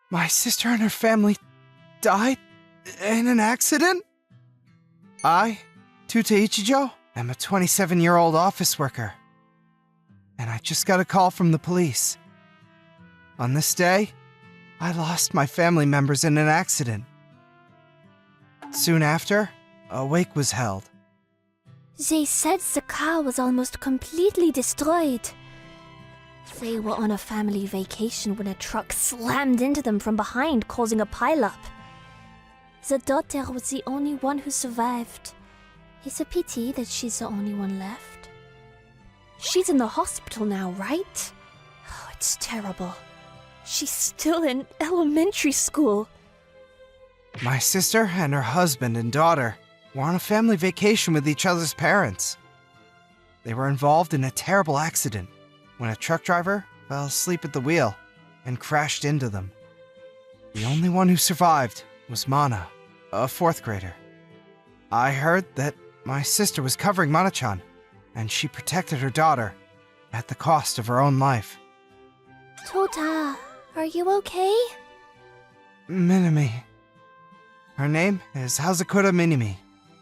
My sister and her family died in an accident? I, Tuta Ichijo, am a 27-year-old office worker. And I just got a call from the police. On this day, I lost my family members in an accident. Soon after, a wake was held. They said the car was almost completely destroyed. They were on a family vacation when a truck slammed into them from behind, causing a pileup. The daughter was the only one who survived. It's a pity that she's the only one left. She's in the hospital now, right? Oh, it's terrible. She's still in elementary school. My sister and her husband and daughter were on a family vacation with each other's parents. They were involved in a terrible accident when a truck driver fell asleep at the wheel and crashed into them. The only one who survived was Mana, a 4th grader. I heard that my sister was covering Mana-chan, and she protected her daughter at the cost of her own life. Tota, are you okay? Minami. Her name is Hazakura Minami,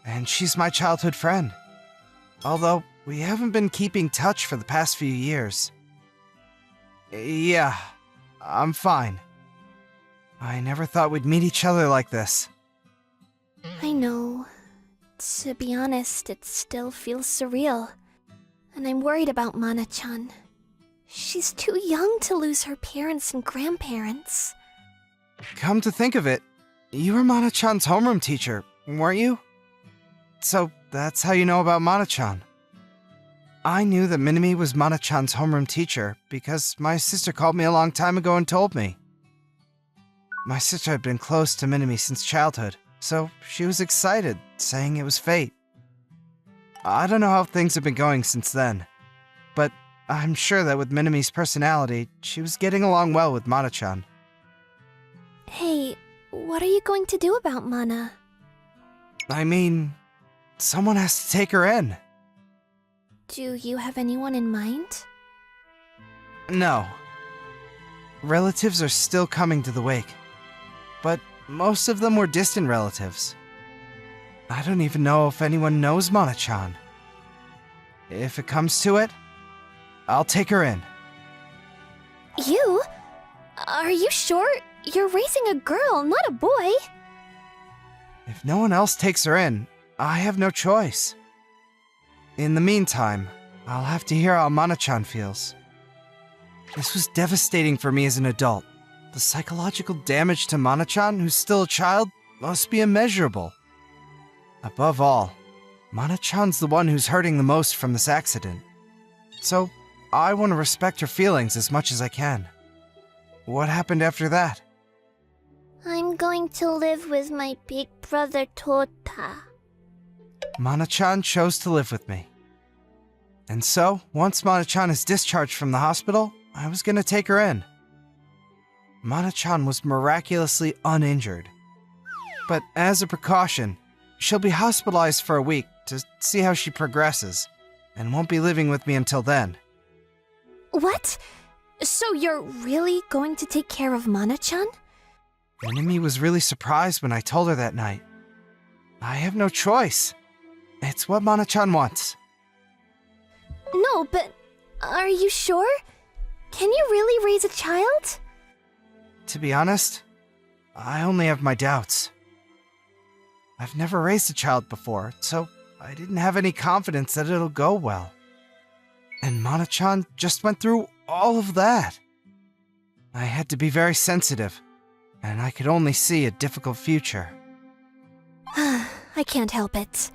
and she's my childhood friend. Although we haven't been keeping touch for the past few years. Yeah, I'm fine. I never thought we'd meet each other like this. I know. To be honest, it still feels surreal. And I'm worried about Mana-chan. She's too young to lose her parents and grandparents. Come to think of it, you were Mana-chan's homeroom teacher, weren't you? So that's how you know about Mana-chan. I knew that Minami was Mana-chan's homeroom teacher because my sister called me a long time ago and told me. My sister had been close to Minami since childhood, so she was excited, saying it was fate. I don't know how things have been going since then, but I'm sure that with Minami's personality, she was getting along well with Mana-chan. Hey, what are you going to do about Mana? I mean, someone has to take her in. Do you have anyone in mind? No. Relatives are still coming to the wake, but most of them were distant relatives. I don't even know if anyone knows Mana-chan. If it comes to it, I'll take her in. You? Are you sure? You're raising a girl, not a boy. If no one else takes her in, I have no choice. In the meantime, I'll have to hear how Mana-chan feels. This was devastating for me as an adult. The psychological damage to Mana-chan, who's still a child, must be immeasurable. Above all, Mana-chan's the one who's hurting the most from this accident. So, I want to respect her feelings as much as I can. What happened after that? I'm going to live with my big brother Tota. Mana-chan chose to live with me. And so, once Mana-chan is discharged from the hospital, I was gonna take her in. Mana-chan was miraculously uninjured. But as a precaution, she'll be hospitalized for a week to see how she progresses, and won't be living with me until then. What? So you're really going to take care of Mana-chan? Minami was really surprised when I told her that night. I have no choice. It's what Mana-chan wants. No, but are you sure? Can you really raise a child? To be honest, I only have my doubts. I've never raised a child before, so I didn't have any confidence that it'll go well. And Mana-chan just went through all of that. I had to be very sensitive, and I could only see a difficult future. I can't help it.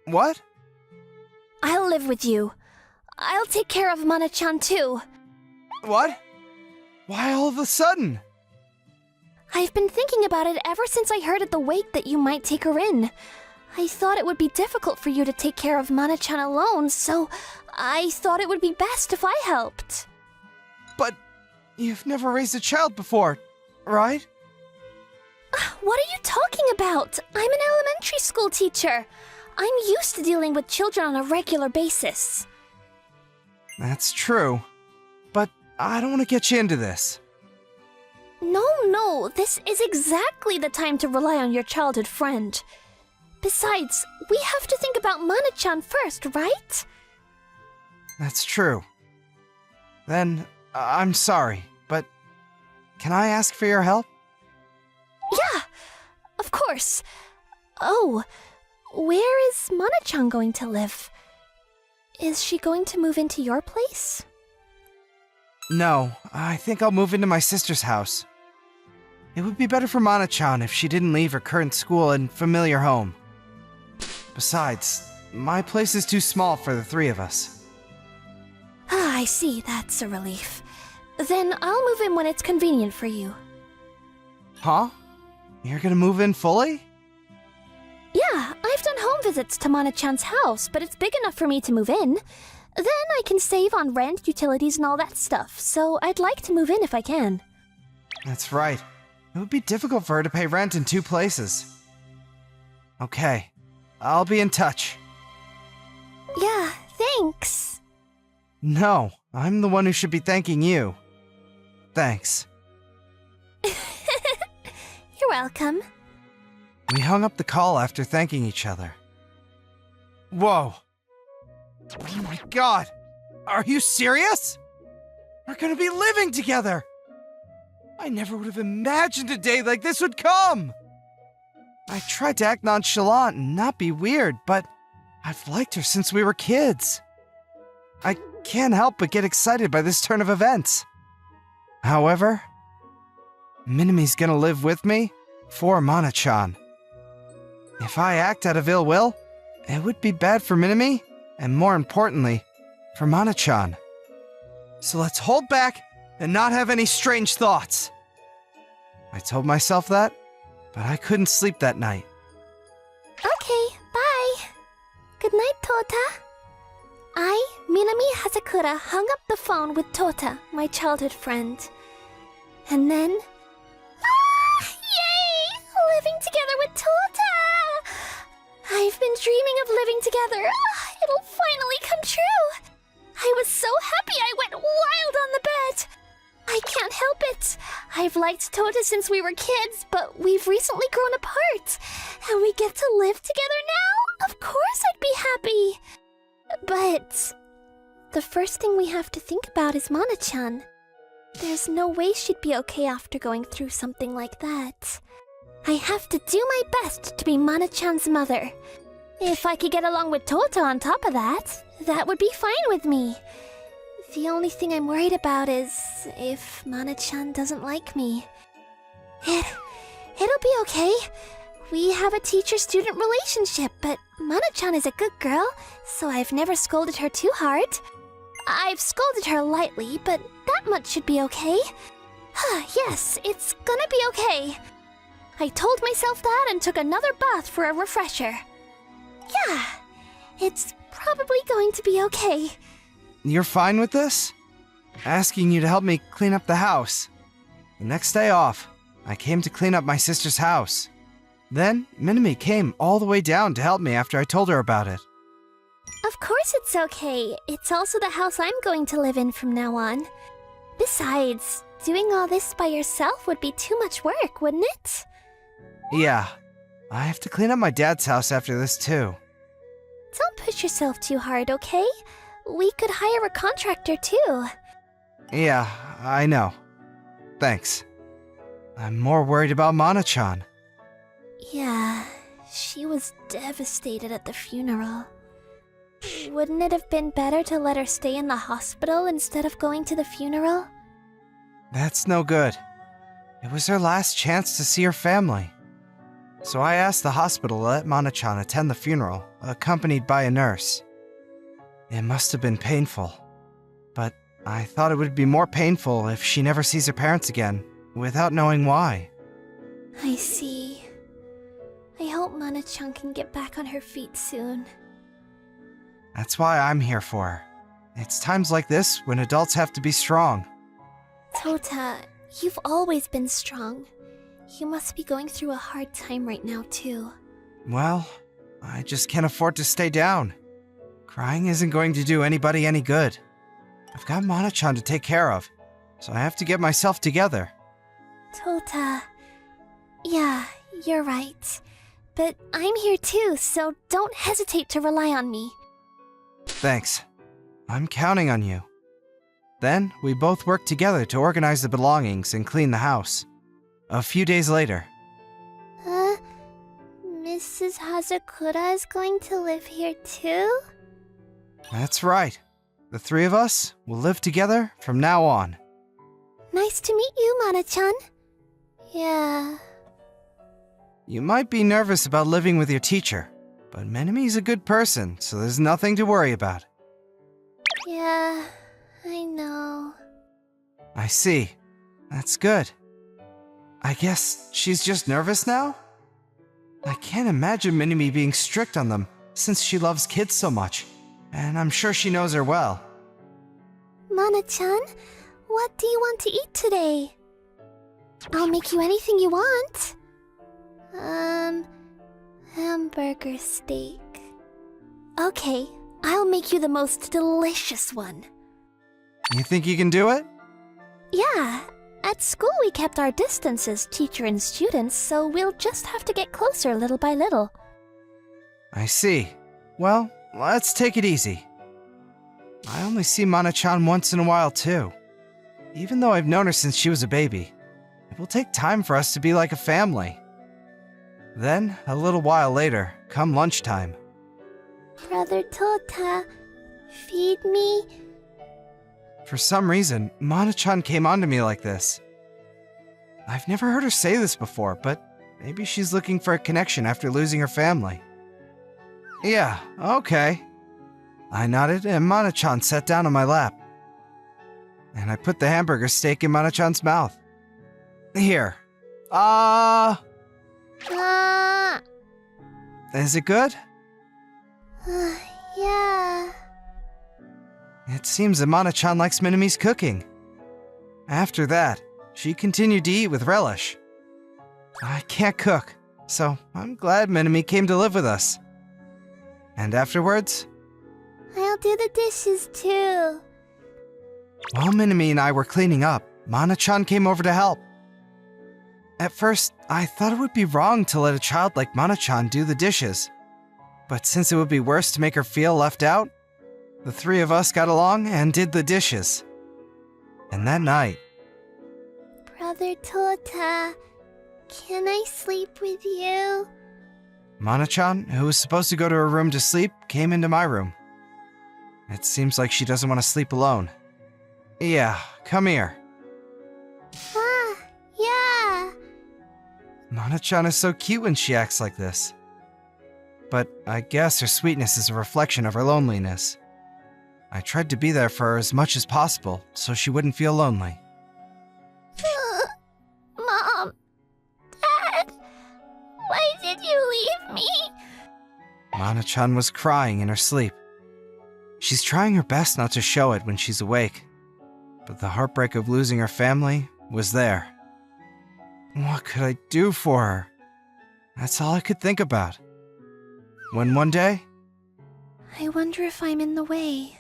What? I'll live with you. I'll take care of Mana-chan too. What? Why all of a sudden? I've been thinking about it ever since I heard at the wake that you might take her in. I thought it would be difficult for you to take care of Mana-chan alone, so I thought it would be best if I helped. But you've never raised a child before, right? What are you talking about? I'm an elementary school teacher. I'm used to dealing with children on a regular basis. That's true. But I don't want to get you into this. no, this is exactly the time to rely on your childhood friend. Besides, we have to think about Mana-chan first, right? That's true. Then, I'm sorry, but can I ask for your help? Yeah, of course. Oh, where is Mana-chan going to live? Is she going to move into your place? No, I think I'll move into my sister's house. It would be better for Mana-chan if she didn't leave her current school and familiar home. Besides, my place is too small for the three of us. Ah, I see. That's a relief. Then I'll move in when it's convenient for you. Huh? You're gonna move in fully? Yeah, I've done home visits to Mana-chan's house, but it's big enough for me to move in. Then I can save on rent, utilities, and all that stuff, so I'd like to move in if I can. That's right. It would be difficult for her to pay rent in two places. Okay, I'll be in touch. Yeah, thanks. No, I'm the one who should be thanking you. Thanks. You're welcome. We hung up the call after thanking each other. Whoa. Oh my god! Are you serious? We're gonna be living together! I never would have imagined a day like this would come! I tried to act nonchalant and not be weird, but I've liked her since we were kids. I can't help but get excited by this turn of events. However, Minami's gonna live with me for Mana-chan. If I act out of ill will, it would be bad for Minami, and more importantly, for Mana-chan. So let's hold back and not have any strange thoughts. I told myself that, but I couldn't sleep that night. Okay, bye. Good night, Tota. I, Minami Hazakura, hung up the phone with Tota, my childhood friend. And then... Yay! Living together with Tota! I've been dreaming of living together. It'll finally come true. I was so happy I went wild on the bed. I can't help it. I've liked Tota since we were kids, but we've recently grown apart. And we get to live together now? Of course I'd be happy. But the first thing we have to think about is Mana-chan. There's no way she'd be okay after going through something like that. I have to do my best to be Mana-chan's mother. If I could get along with Tota on top of that, that would be fine with me. The only thing I'm worried about is if Mana-chan doesn't like me. It'll be okay. We have a teacher-student relationship, but Mana-chan is a good girl, so I've never scolded her too hard. I've scolded her lightly, but that much should be okay. Yes, it's gonna be okay. I told myself that and took another bath for a refresher. Yeah, it's probably going to be okay. You're fine with this? Asking you to help me clean up the house. The next day off, I came to clean up my sister's house. Then, Minami came all the way down to help me after I told her about it. Of course it's okay. It's also the house I'm going to live in from now on. Besides, doing all this by yourself would be too much work, wouldn't it? Yeah, I have to clean up my dad's house after this too. Don't push yourself too hard, okay? We could hire a contractor too. Yeah, I know. Thanks. I'm more worried about Mana-chan. Yeah, she was devastated at the funeral. Wouldn't it have been better to let her stay in the hospital instead of going to the funeral? That's no good. It was her last chance to see her family. So I asked the hospital to let Mana-chan attend the funeral, accompanied by a nurse. It must have been painful, but I thought it would be more painful if she never sees her parents again, without knowing why. I see. I hope Mana-chan can get back on her feet soon. That's why I'm here for her. It's times like this when adults have to be strong. Tota, you've always been strong. You must be going through a hard time right now, too. Well, I just can't afford to stay down. Crying isn't going to do anybody any good. I've got Mana-chan to take care of, so I have to get myself together. Tota. Yeah, you're right. But I'm here too, so don't hesitate to rely on me. Thanks. I'm counting on you. Then, we both worked together to organize the belongings and clean the house. A few days later. Mrs. Hazakura is going to live here too? That's right. The three of us will live together from now on. Nice to meet you, Mana-chan. Yeah. You might be nervous about living with your teacher, but Minami's a good person, so there's nothing to worry about. Yeah, I know. I see. That's good. I guess she's just nervous now? I can't imagine Minami being strict on them, since she loves kids so much, and I'm sure she knows her well. Mana-chan, what do you want to eat today? I'll make you anything you want. Hamburger steak. Okay, I'll make you the most delicious one. You think you can do it? Yeah, at school we kept our distance as teacher and students, so we'll just have to get closer little by little. I see. Well, let's take it easy. I only see Mana-chan once in a while too. Even though I've known her since she was a baby, it will take time for us to be like a family. Then, a little while later, come lunchtime. Brother Tota, feed me. For some reason, Mana-chan came onto me like this. I've never heard her say this before, but maybe she's looking for a connection after losing her family. Yeah, okay. I nodded and Mana-chan sat down on my lap. And I put the hamburger steak in Mana-chan's mouth. Here. Is it good? Yeah. It seems that Mana-chan likes Minami's cooking. After that, she continued to eat with relish. I can't cook, so I'm glad Minami came to live with us. And afterwards? I'll do the dishes too. While Minami and I were cleaning up, Mana-chan came over to help. At first, I thought it would be wrong to let a child like Mana-chan do the dishes. But since it would be worse to make her feel left out, the three of us got along and did the dishes. And that night... Brother Tota, can I sleep with you? Mana-chan, who was supposed to go to her room to sleep, came into my room. It seems like she doesn't want to sleep alone. Yeah, come here. Yeah. Mana-chan is so cute when she acts like this. But I guess her sweetness is a reflection of her loneliness. I tried to be there for her as much as possible, so she wouldn't feel lonely. Mom, Dad, why did you leave me? Mana-chan was crying in her sleep. She's trying her best not to show it when she's awake, but the heartbreak of losing her family was there. What could I do for her? That's all I could think about. When one day, I wonder if I'm in the way.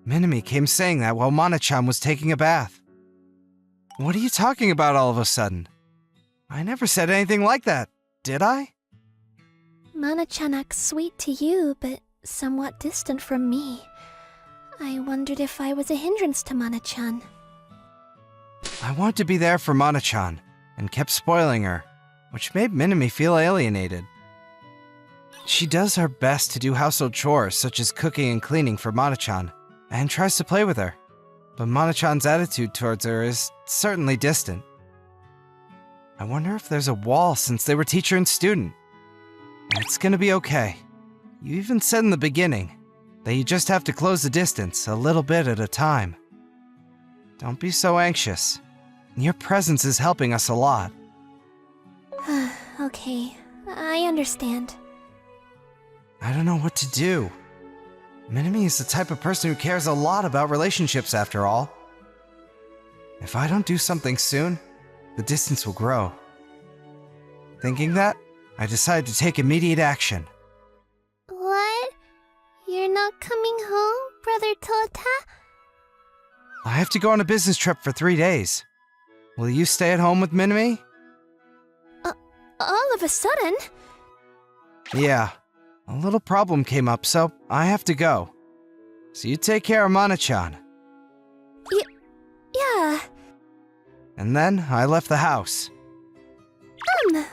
Minami came saying that while Mana-chan was taking a bath. What are you talking about all of a sudden? I never said anything like that, did I? Mana-chan acts sweet to you, but somewhat distant from me. I wondered if I was a hindrance to Mana-chan. I wanted to be there for Mana-chan, and kept spoiling her, which made Minami feel alienated. She does her best to do household chores such as cooking and cleaning for Mana-chan, and tries to play with her, but Mana-chan's attitude towards her is certainly distant. I wonder if there's a wall since they were teacher and student. It's gonna be okay. You even said in the beginning that you just have to close the distance a little bit at a time. Don't be so anxious. Your presence is helping us a lot. Okay, I understand. I don't know what to do. Minami is the type of person who cares a lot about relationships after all. If I don't do something soon, the distance will grow. Thinking that, I decided to take immediate action. What? You're not coming home, Brother Tota? I have to go on a business trip for 3 days. Will you stay at home with Minami? All of a sudden? Yeah. A little problem came up, so I have to go. So you take care of Mana-chan. Yeah. And then I left the house.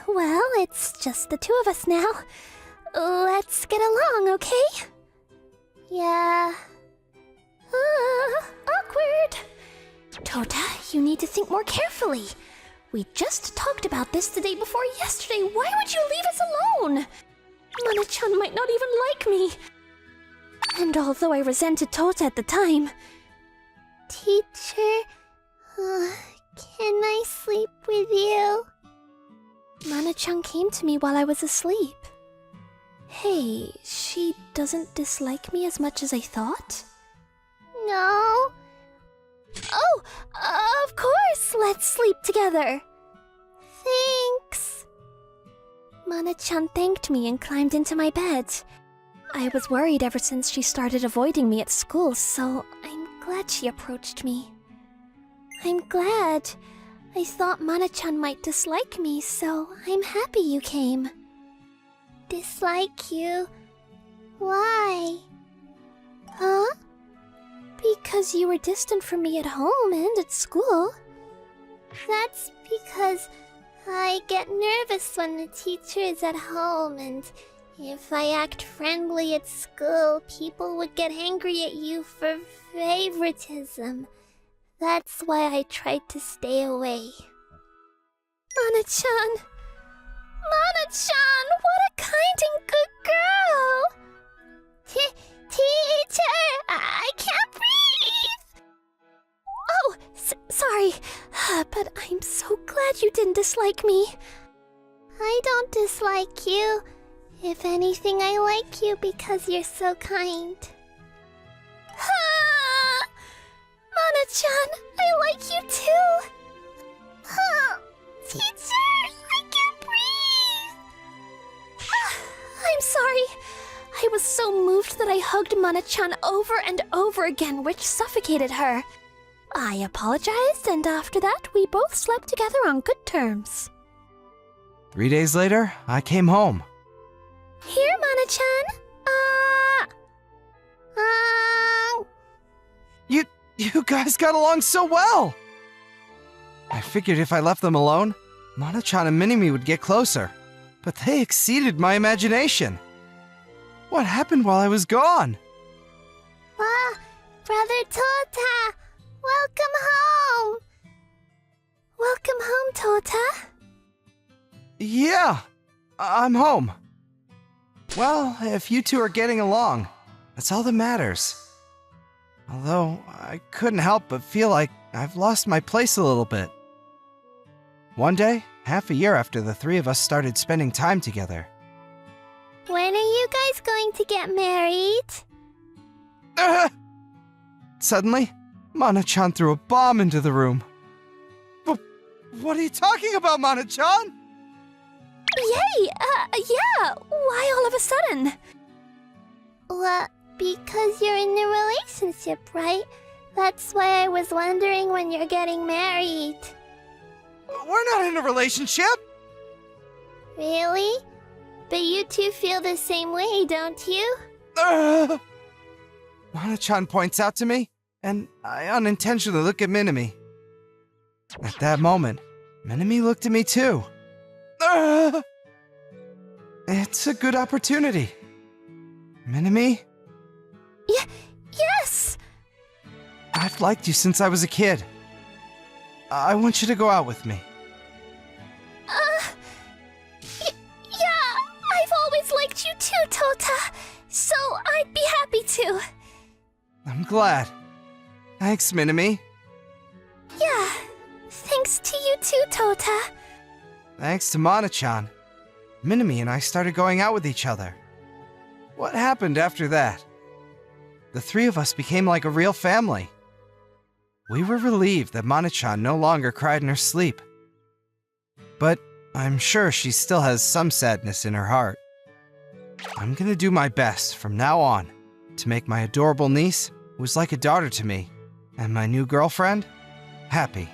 Well, it's just the two of us now. Let's get along, okay? Yeah. Awkward. Tota, you need to think more carefully. We just talked about this the day before yesterday. Why would you leave us alone? Mana-chan might not even like me. And although I resented Tota at the time... Teacher, can I sleep with you? Mana-chan came to me while I was asleep. Hey, she doesn't dislike me as much as I thought? No. Oh, of course, let's sleep together. Thanks. Mana-chan thanked me and climbed into my bed. I was worried ever since she started avoiding me at school, so I'm glad she approached me. I'm glad. I thought Mana-chan might dislike me, so I'm happy you came. Dislike you? Why? Huh? Because you were distant from me at home and at school. That's because I get nervous when the teacher is at home, and if I act friendly at school, people would get angry at you for favoritism. That's why I tried to stay away. Mana-chan! Mana-chan, what a kind and good girl! Teacher, I can't breathe! Oh, sorry, but I'm so glad you didn't dislike me. I don't dislike you. If anything, I like you because you're so kind. Mana-chan, I like you too. Teacher, I can't breathe. I'm sorry. I was so moved that I hugged Mana-chan over and over again, which suffocated her. I apologized, and after that, we both slept together on good terms. 3 days later, I came home. Here, Mana-chan. You guys got along so well! I figured if I left them alone, Mana-chan and Minami would get closer. But they exceeded my imagination. What happened while I was gone? Brother Tota! Welcome home! Welcome home, Tota. Yeah, I'm home. Well, if you two are getting along, that's all that matters. Although, I couldn't help but feel like I've lost my place a little bit. One day, half a year after the three of us started spending time together. When are you guys going to get married? Suddenly, Mana-chan threw a bomb into the room. What are you talking about, Mana-chan? Yay! Yeah! Why all of a sudden? Well, because you're in a relationship, right? That's why I was wondering when you're getting married. We're not in a relationship! Really? But you two feel the same way, don't you? Mana-chan points out to me, and I unintentionally look at Minami. At that moment, Minami looked at me too. It's a good opportunity. Minami? Yes! I've liked you since I was a kid. I want you to go out with me. Yeah, I've always liked you too, Tota. So I'd be happy to. I'm glad. Thanks, Minami. Yeah, thanks to you too, Tota. Thanks to Mana-chan, Minami and I started going out with each other. What happened after that? The three of us became like a real family. We were relieved that Mana-chan no longer cried in her sleep. But I'm sure she still has some sadness in her heart. I'm gonna do my best from now on to make my adorable niece, who's like a daughter to me, and my new girlfriend, happy.